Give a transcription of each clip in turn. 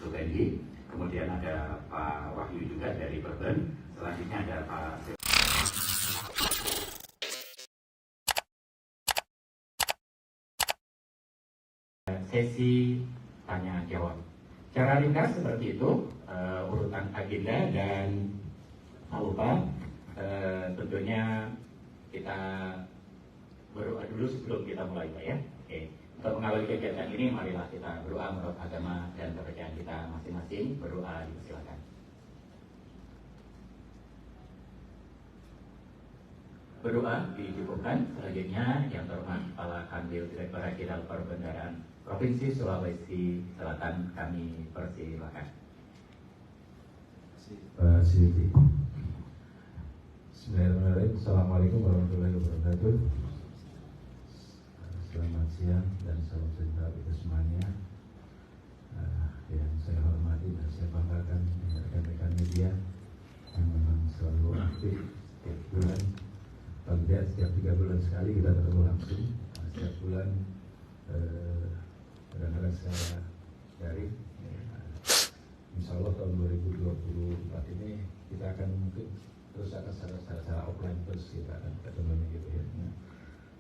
Supendi, kemudian ada Pak Wahyu juga dari Beben, selanjutnya ada Pak sesi tanya jawab. Cara ringkas seperti itu, urutan agenda, dan tak lupa tentunya kita berdoa dulu sebelum kita mulai, Pak ya. Oke. Untuk mengawali kegiatan ini, marilah kita berdoa menurut agama dan kepercayaan kita masing-masing. Berdoa, dipersilakan. Berdoa dicukupkan. Selanjutnya yang terhormat Kepala Kanwil Direktorat Jenderal Perbendaharaan Provinsi Sulawesi Selatan, kami persilakan. Pak Siti. Bismillahirrahmanirrahim. Assalamualaikum warahmatullahi wabarakatuh. Selamat siang dan salam sejahtera kita semuanya. Yang saya hormati dan saya banggakan rekan-rekan media yang memang selalu aktif setiap bulan. Paling tidak setiap 3 bulan sekali kita ketemu langsung. Setiap bulan kadang-kadang secara daring. Insya Allah tahun 2024 ini kita akan mungkin terus akan secara offline terus kita akan ketemu gitu ya.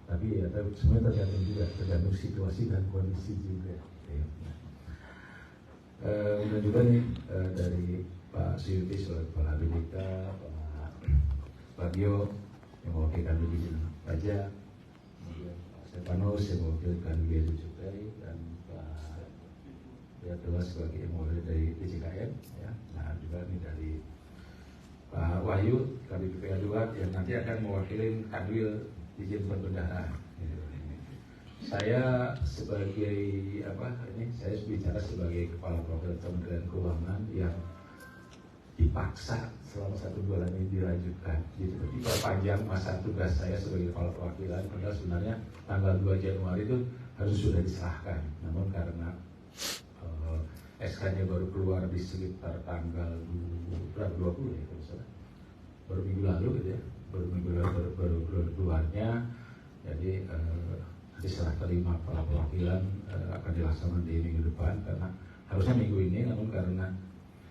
Tapi ya semuanya tergantung situasi dan kondisi juga. Ya. Kemudian juga nih dari Pak Suyuti selaku Kepala BPK, Pak Bagio yang mewakilkan Dijen Pajak, kemudian Pak Stefanus yang mewakilkan Bea Cukai, dan Pak Yatula sebagai yang mewakili dari DJKN, ya. Nah juga nih dari Pak Wahyu dari BPK 2 yang nanti akan mewakili Kanwil Dijen Perbendaharaan. Saya sebagai saya bicara sebagai Kepala Program Kementerian Keuangan yang dipaksa selama 1 bulan ini dilanjutkan. Jadi diperpanjang masa tugas saya sebagai Kepala Perwakilan, padahal sebenarnya tanggal 2 Januari itu harus sudah diserahkan. Namun karena SK-nya baru keluar di sekitar tanggal 20 ya kalau salah, baru minggu lalu gitu ya, baru keluarnya. Jadi nanti serah terima para perwakilan akan dilaksanakan di minggu depan, karena harusnya minggu ini, namun karena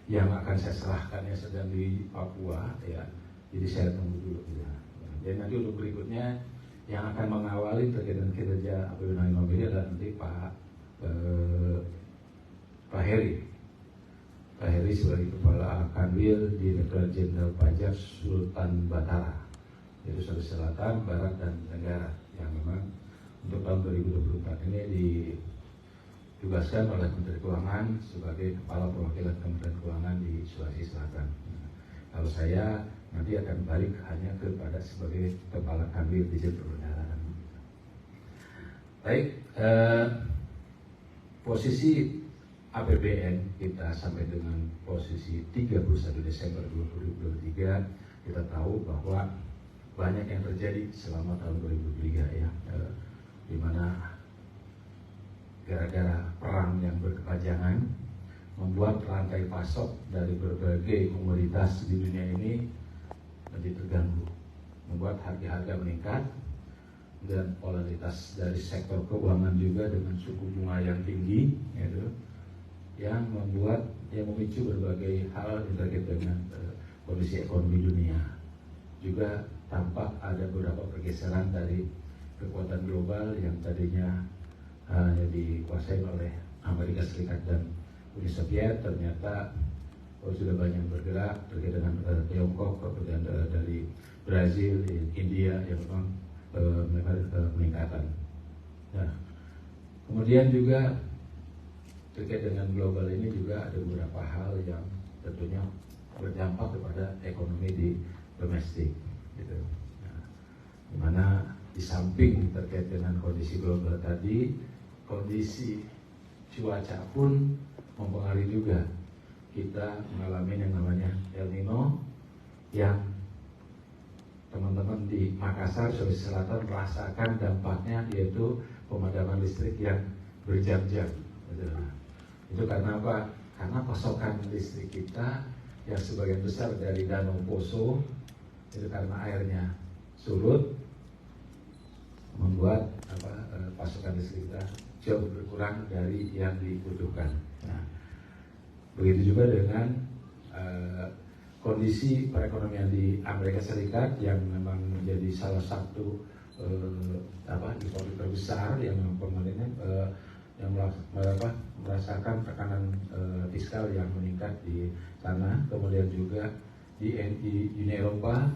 yang akan saya serahkannya sedang di Papua ya, jadi saya tunggu dulu ya. Jadi nanti untuk berikutnya yang akan mengawali terkait dengan kinerja APBN ini adalah nanti Pak Heri sebagai Kepala Kanwil Direktorat Jenderal Pajak Sultan Batara, yaitu Sulawesi Selatan, Barat, dan Tenggara, yang memang untuk tahun 2024 ini ditugaskan oleh Menteri Keuangan sebagai Kepala Perwakilan Kementerian Keuangan di Sulawesi Selatan. Kalau saya nanti akan balik hanya kepada sebagai Kepala Kanwil Dijen Perbendaharaan. Baik, posisi APBN kita sampai dengan posisi 31 Desember 2023, kita tahu bahwa banyak yang terjadi selama tahun 2023 ya, di mana gara-gara perang yang berkepanjangan membuat rantai pasok dari berbagai komoditas di dunia ini menjadi terganggu, membuat harga-harga meningkat, dan volatilitas dari sektor keuangan juga dengan suku bunga yang tinggi, yaitu yang memicu berbagai hal yang terkait dengan kondisi ekonomi dunia. Juga tampak ada beberapa pergeseran dari kekuatan global yang tadinya dikuasai oleh Amerika Serikat dan Uni Soviet, ternyata sudah banyak bergerak terkait dengan Tiongkok, kemudian dari Brazil, India yang memang peningkatan. Nah, kemudian juga terkait dengan global ini juga ada beberapa hal yang tentunya berdampak kepada ekonomi di domestik, gitu. Nah, dimana di samping terkait dengan kondisi global tadi, kondisi cuaca pun mempengaruhi juga. Kita mengalami yang namanya El Nino, yang teman-teman di Makassar, Sulawesi Selatan merasakan dampaknya, yaitu pemadaman listrik yang berjam-jam. Itu karena apa? Karena pasokan listrik kita yang sebagian besar dari Danau Poso, itu karena airnya surut, membuat pasokan listrik kita jauh berkurang dari yang dibutuhkan. Nah, Begitu juga dengan kondisi perekonomian di Amerika Serikat yang memang menjadi salah satu impor terbesar yang merasakan tekanan fiskal yang meningkat di sana. Kemudian juga di Uni Eropa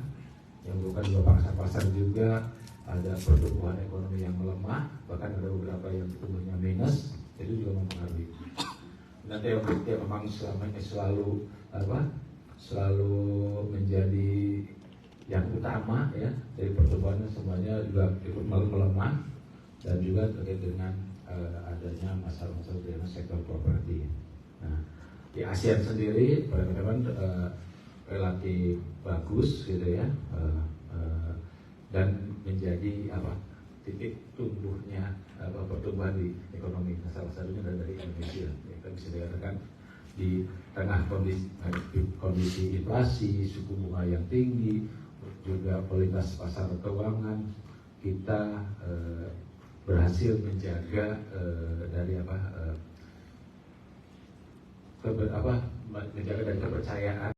yang bukan dua pasar juga ada pertumbuhan ekonomi yang melemah, bahkan ada beberapa yang tumbuhnya minus, itu juga mempengaruhi. Dan teori memang selama ini selalu menjadi yang utama ya, dari pertumbuhannya semuanya juga ikut melemah, dan juga terkait dengan adanya masalah-masalah dengan sektor properti. Nah, di ASEAN sendiri teman-teman relatif bagus gitu ya, dan menjadi titik tumbuhnya pertumbuhan di ekonomi. Nah, salah satunya dari Indonesia. Kita bisa dikatakan di tengah kondisi inflasi, suku bunga yang tinggi, juga kualitas pasar keuangan, kita berhasil menjaga menjaga dari kepercayaan